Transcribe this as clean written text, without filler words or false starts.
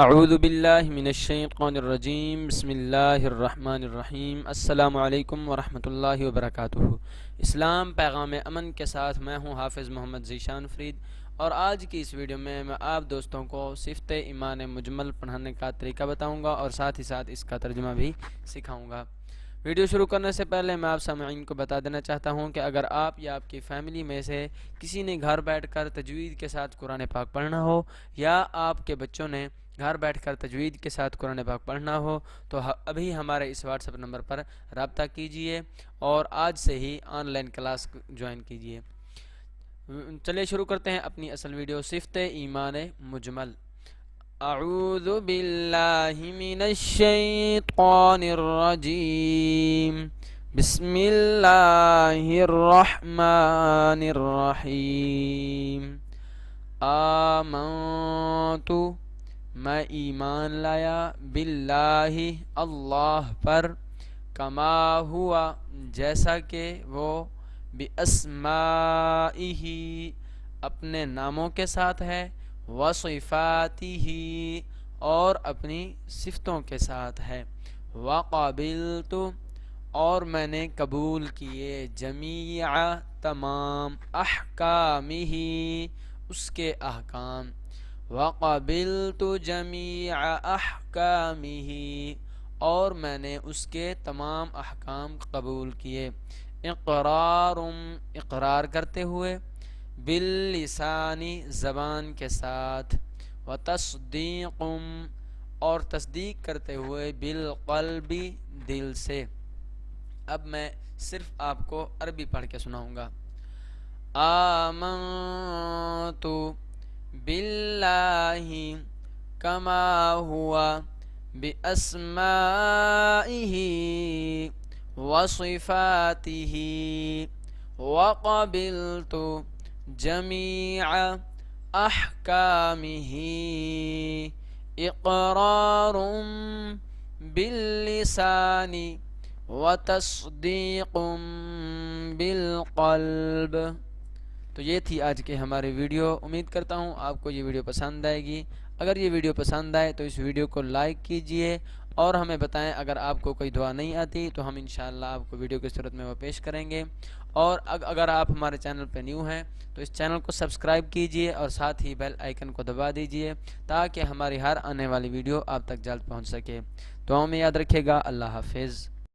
اعوذ باللہ من الشیطان الرجیم بسم اللہ الرحمن الرحیم السلام علیکم ورحمۃ اللہ وبرکاتہ۔ اسلام پیغام امن کے ساتھ میں ہوں حافظ محمد ذیشان فرید، اور آج کی اس ویڈیو میں آپ دوستوں کو صفت ایمان مجمل پڑھانے کا طریقہ بتاؤں گا اور ساتھ ہی ساتھ اس کا ترجمہ بھی سکھاؤں گا۔ ویڈیو شروع کرنے سے پہلے میں آپ سامعین کو بتا دینا چاہتا ہوں کہ اگر آپ یا آپ کی فیملی میں سے کسی نے گھر بیٹھ کر تجوید کے ساتھ قرآن پاک پڑھنا ہو، یا آپ کے بچوں نے گھر بیٹھ کر تجوید کے ساتھ قرآن پاک پڑھنا ہو، تو ابھی ہمارے اس واٹس ایپ نمبر پر رابطہ کیجئے اور آج سے ہی آن لائن کلاس جوائن کیجئے۔ چلیے شروع کرتے ہیں اپنی اصل ویڈیو، صفت ایمان مجمل۔ اعوذ باللہ من الشیطان الرجیم، بسم اللہ الرحمن الرحیم۔ آمنتو، میں ایمان لایا، باللہ، اللہ پر، کما ہوا، جیسا کہ وہ، باسمائہ، اپنے ناموں کے ساتھ ہے، وصفاتہ، اور اپنی صفتوں کے ساتھ ہے، وقبلت، اور میں نے قبول کیے، جمیع، تمام، احکامہ، اس کے احکام، وقبلت جمیع احکامہ، اور میں نے اس کے تمام احکام قبول کیے، اقرار، اقرار کرتے ہوئے، باللسانی، زبان کے ساتھ، وتصدیق، اور تصدیق کرتے ہوئے، بالقلب، دل سے۔ اب میں صرف آپ کو عربی پڑھ کے سناؤں گا۔ آمنت باللہ کما ہوا، باسمائہ، وصفاتہ، وقبلت جمیع احکامہ، اقرار باللسان، وتصدیق بالقلب۔ تو یہ تھی آج کے ہماری ویڈیو، امید کرتا ہوں آپ کو یہ ویڈیو پسند آئے گی۔ اگر یہ ویڈیو پسند آئے تو اس ویڈیو کو لائک کیجئے اور ہمیں بتائیں اگر آپ کو کوئی دعا نہیں آتی تو ہم انشاءاللہ آپ کو ویڈیو کی صورت میں وہ پیش کریں گے۔ اور اگر آپ ہمارے چینل پہ نیو ہیں تو اس چینل کو سبسکرائب کیجئے اور ساتھ ہی بیل آئیکن کو دبا دیجئے تاکہ ہماری ہر آنے والی ویڈیو آپ تک جلد پہنچ سکے۔ دعاؤں میں یاد رکھیے گا۔ اللہ حافظ۔